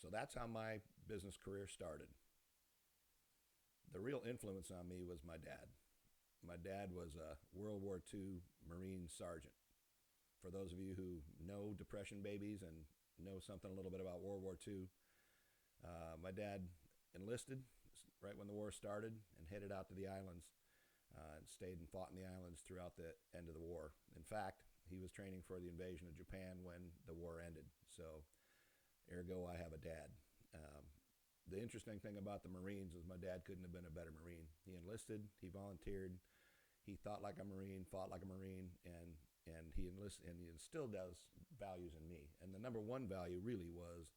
So that's how my business career started. The real influence on me was my dad. My dad was a World War II Marine sergeant. For those of you who know depression babies and know something a little bit about World War II, my dad enlisted right when the war started and headed out to the islands and stayed and fought in the islands throughout the end of the war. In fact, he was training for the invasion of Japan when the war ended. So, ergo, I have a dad. Um, the interesting thing about the Marines is my dad couldn't have been a better Marine. He enlisted, he volunteered, he thought like a Marine, fought like a Marine, and he enlisted and he still does values in me. And the number one value really was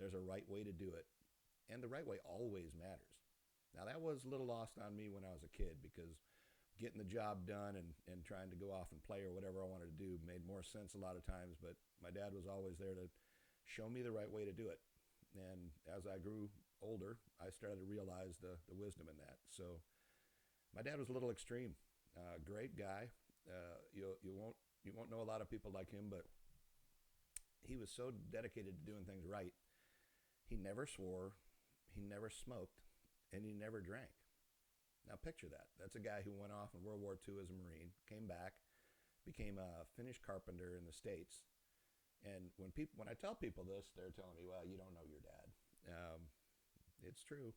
there's a right way to do it, and the right way always matters. Now that was a little lost on me when I was a kid because getting the job done and trying to go off and play or whatever I wanted to do made more sense a lot of times. But my dad was always there to show me the right way to do it. And as I grew older, I started to realize the wisdom in that. So my dad was a little extreme. Great guy. You won't know a lot of people like him, but he was so dedicated to doing things right. He never swore, he never smoked, and he never drank. Now picture that. That's a guy who went off in World War II as a Marine, came back, became a Finnish carpenter in the States. And when I tell people this, they're telling me, "Well, you don't know your dad." It's true.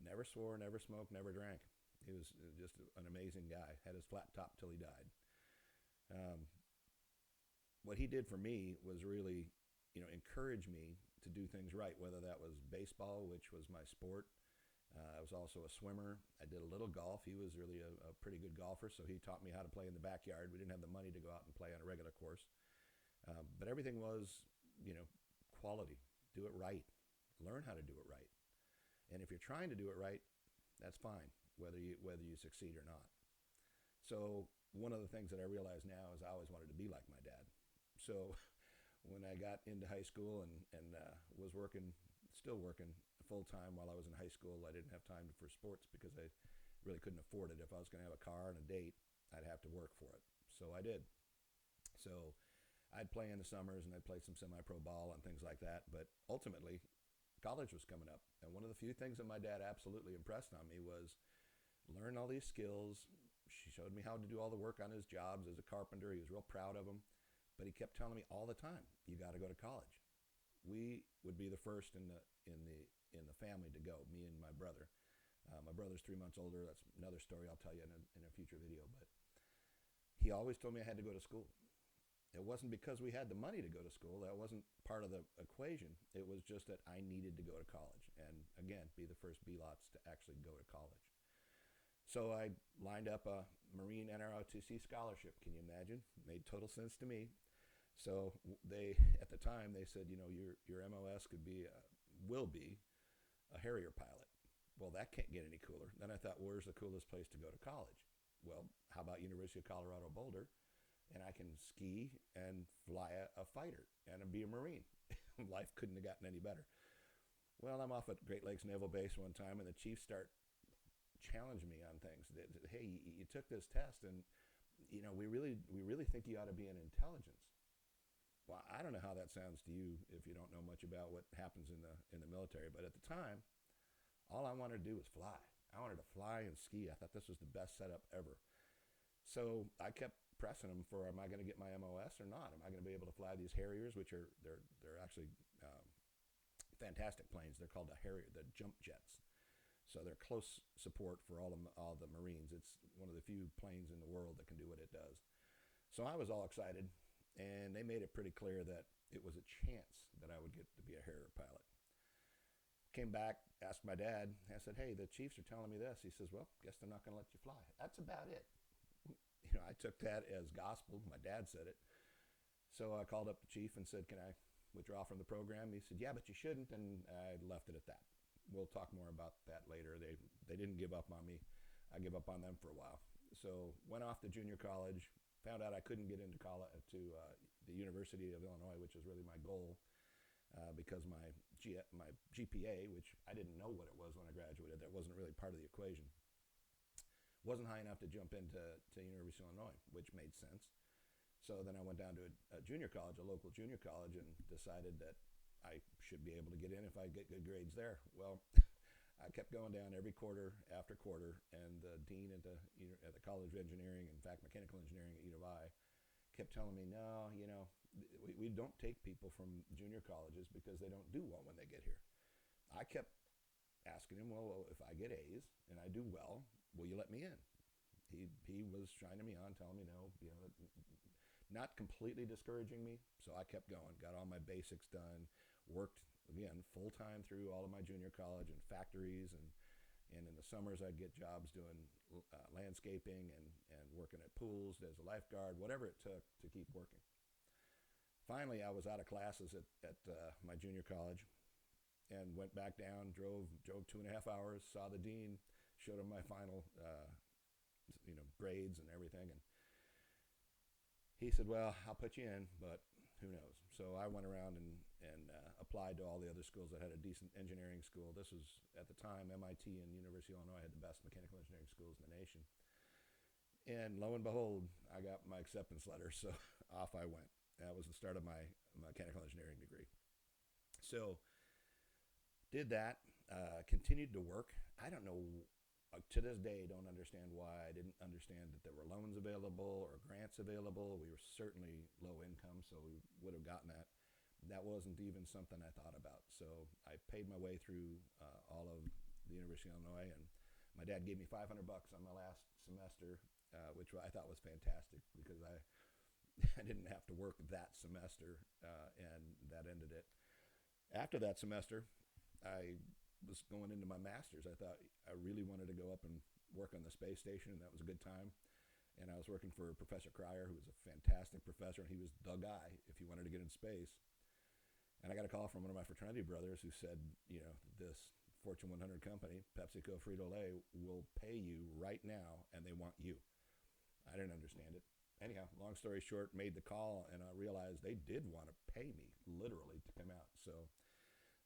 Never swore, never smoked, never drank. He was just an amazing guy. Had his flat top till he died. Um, what he did for me was really, encourage me to do things right. Whether that was baseball, which was my sport. I was also a swimmer. I did a little golf. He was really a pretty good golfer, so he taught me how to play in the backyard. We didn't have the money to go out and play on a regular course, but everything was, quality. Do it right. Learn how to do it right. And if you're trying to do it right, that's fine, whether you succeed or not. So one of the things that I realize now is I always wanted to be like my dad. So when I got into high school and was working, still working full time while I was in high school, I didn't have time for sports because I really couldn't afford it. If I was going to have a car and a date, I'd have to work for it. So I did. So I'd play in the summers and I'd play some semi-pro ball and things like that. But ultimately, college was coming up, and one of the few things that my dad absolutely impressed on me was learn all these skills. She showed me how to do all the work on his jobs as a carpenter. He was real proud of them, but he kept telling me all the time, "You got to go to college." We would be the first in the family to go. Me and my brother. My brother's 3 months older. That's another story I'll tell you in a future video. But he always told me I had to go to school. It wasn't because we had the money to go to school. That wasn't part of the equation. It was just that I needed to go to college and, again, be the first Bielats to actually go to college. So I lined up a Marine NROTC scholarship. Can you imagine? Made total sense to me. So at the time, they said, your MOS will be a Harrier pilot. Well, that can't get any cooler. Then I thought, where's the coolest place to go to college? Well, how about University of Colorado Boulder? And I can ski and fly a fighter and be a Marine. Life couldn't have gotten any better. Well, I'm off at Great Lakes Naval Base one time, and the chiefs start challenging me on things. Hey, you took this test, and we really think you ought to be in intelligence. Well, I don't know how that sounds to you if you don't know much about what happens in the military. But at the time, all I wanted to do was fly. I wanted to fly and ski. I thought this was the best setup ever. So I kept pressing them for, am I going to get my MOS or not? Am I going to be able to fly these Harriers, which they're actually fantastic planes. They're called the Harrier, the jump jets. So they're close support for all the Marines. It's one of the few planes in the world that can do what it does. So I was all excited, and they made it pretty clear that it was a chance that I would get to be a Harrier pilot. Came back, asked my dad. I said, "Hey, the chiefs are telling me this." He says, "Well, guess they're not going to let you fly." That's about it. I took that as gospel. My dad said it. So I called up the chief and said, "Can I withdraw from the program?" He said, "Yeah, but you shouldn't," and I left it at that. We'll talk more about that later. They didn't give up on me. I gave up on them for a while. So went off to junior college. Found out I couldn't get into college to the University of Illinois, which is really my goal, because my GPA, which I didn't know what it was when I graduated, that wasn't really part of the equation, wasn't high enough to jump into University of Illinois, which made sense. So then I went down to a junior college, a local junior college, and decided that I should be able to get in if I get good grades there. Well, I kept going down every quarter after quarter, and the dean at the College of Engineering, in fact, mechanical engineering at U of I, kept telling me, no, we don't take people from junior colleges because they don't do well when they get here. I kept asking him, well, if I get A's and I do well, will you let me in? He was shining me on, telling me no, not completely discouraging me. So I kept going, got all my basics done, worked again full time through all of my junior college and factories, and in the summers I'd get jobs doing landscaping and working at pools as a lifeguard, whatever it took to keep working. Finally, I was out of classes at my junior college, and went back down, drove 2.5 hours, saw the dean, showed him my final grades and everything, and he said, well, I'll put you in, but who knows? So I went around and applied to all the other schools that had a decent engineering school. This was, at the time, MIT and University of Illinois had the best mechanical engineering schools in the nation. And lo and behold, I got my acceptance letter, so off I went. That was the start of my mechanical engineering degree. So did that, continued to work. I don't know, to this day, don't understand why I didn't understand that there were loans available or grants available. We were certainly low income, so we would have gotten that. That wasn't even something I thought about. So I paid my way through all of the University of Illinois, and my dad gave me $500 on my last semester, which I thought was fantastic because I didn't have to work that semester, and that ended it. After that semester, I was going into my master's. I thought I really wanted to go up and work on the space station, and that was a good time. And I was working for Professor Cryer, who was a fantastic professor, and he was the guy if you wanted to get in space. And I got a call from one of my fraternity brothers who said, this Fortune 100 company, PepsiCo Frito-Lay, will pay you right now, and they want you. I didn't understand it. Anyhow, long story short, made the call, and I realized they did want to pay me, literally, to come out. So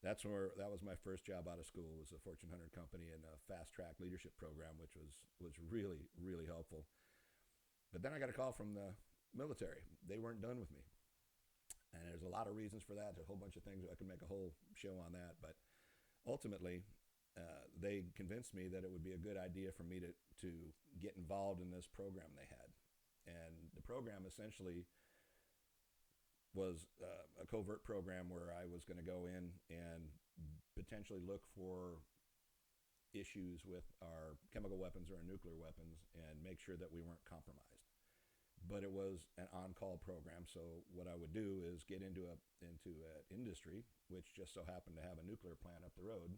that was my first job out of school, was a Fortune 100 company in a fast-track leadership program, which was really, really helpful. But then I got a call from the military. They weren't done with me. And there's a lot of reasons for that. There's a whole bunch of things. I could make a whole show on that. But ultimately, they convinced me that it would be a good idea for me to get involved in this program they had. And the program essentially was a covert program where I was going to go in and potentially look for issues with our chemical weapons or our nuclear weapons and make sure that we weren't compromised. But it was an on-call program, so what I would do is get into an industry, which just so happened to have a nuclear plant up the road.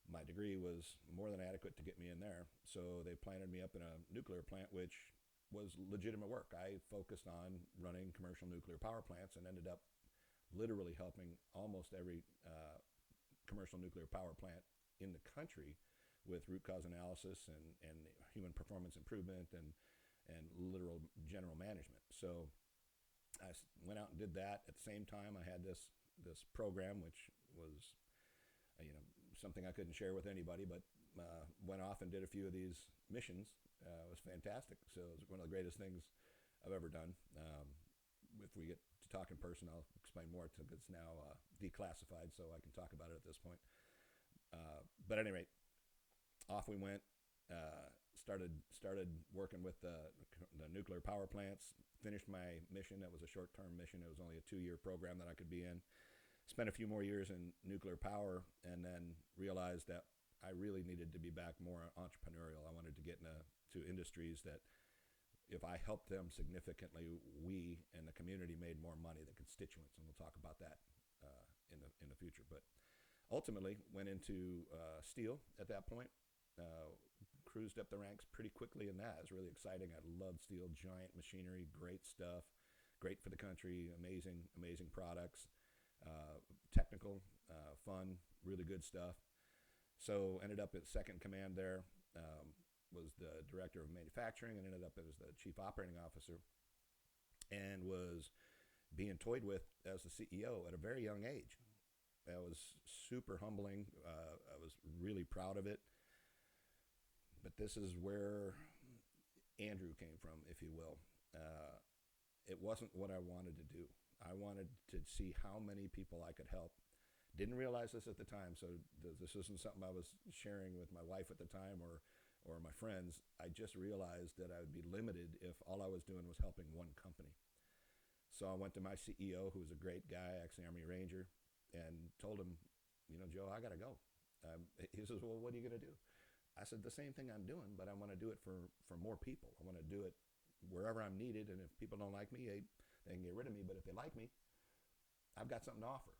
My degree was more than adequate to get me in there, so they planted me up in a nuclear plant, which was legitimate work. I focused on running commercial nuclear power plants and ended up literally helping almost every commercial nuclear power plant in the country with root cause analysis and human performance improvement and literal general management. So I went out and did that. At the same time, I had this program, which was something I couldn't share with anybody, but went off and did a few of these missions. It was fantastic. So it was one of the greatest things I've ever done. If we get to talk in person, I'll explain more because it's now declassified, so I can talk about it at this point. But at any rate, off we went. Started working with the nuclear power plants. Finished my mission. That was a short-term mission. It was only a 2-year program that I could be in. Spent a few more years in nuclear power, and then realized that I really needed to be back more entrepreneurial. I wanted to get into industries that, if I helped them significantly, we and the community made more money, the constituents, and we'll talk about that in the future. But ultimately, went into steel at that point. Cruised up the ranks pretty quickly in that. It was really exciting. I loved steel, giant machinery, great stuff, great for the country, amazing products, technical, fun, really good stuff. So ended up at second command there, was the director of manufacturing, and ended up as the chief operating officer, and was being toyed with as the CEO at a very young age. That was super humbling. I was really proud of it. But this is where Andrew came from, if you will. It wasn't what I wanted to do. I wanted to see how many people I could help Didn't realize this at the time, so this isn't something I was sharing with my wife at the time or my friends. I just realized that I would be limited if all I was doing was helping one company. So I went to my CEO, who was a great guy, ex-Army Ranger, and told him, Joe, I got to go. He says, well, what are you going to do? I said, the same thing I'm doing, but I want to do it for more people. I want to do it wherever I'm needed, and if people don't like me, they can get rid of me. But if they like me, I've got something to offer.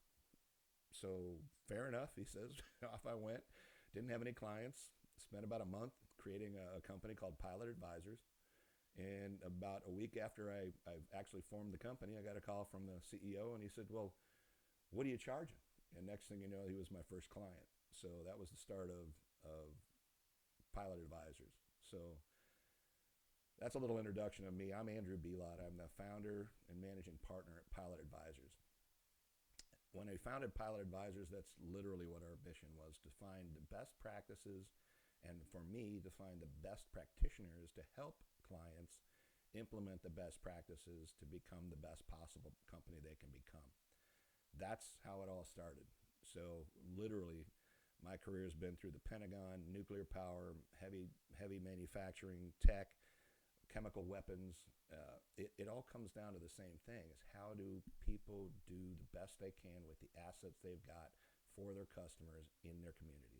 So fair enough, he says. Off I went. Didn't have any clients. Spent about a month creating a company called Pilot Advisors. And about a week after I actually formed the company, I got a call from the CEO, and he said, well, what are you charging? And next thing you know, he was my first client. So that was the start of Pilot Advisors. So that's a little introduction of me. I'm Andrew Bielat. I'm the founder and managing partner at Pilot Advisors. When I founded Pilot Advisors, that's literally what our mission was, to find the best practices and for me to find the best practitioners to help clients implement the best practices to become the best possible company they can become. That's how it all started. So literally, my career has been through the Pentagon, nuclear power, heavy manufacturing, tech, chemical weapons. It all comes down to the same thing: is how do people do the best they can with the assets they've got for their customers in their communities.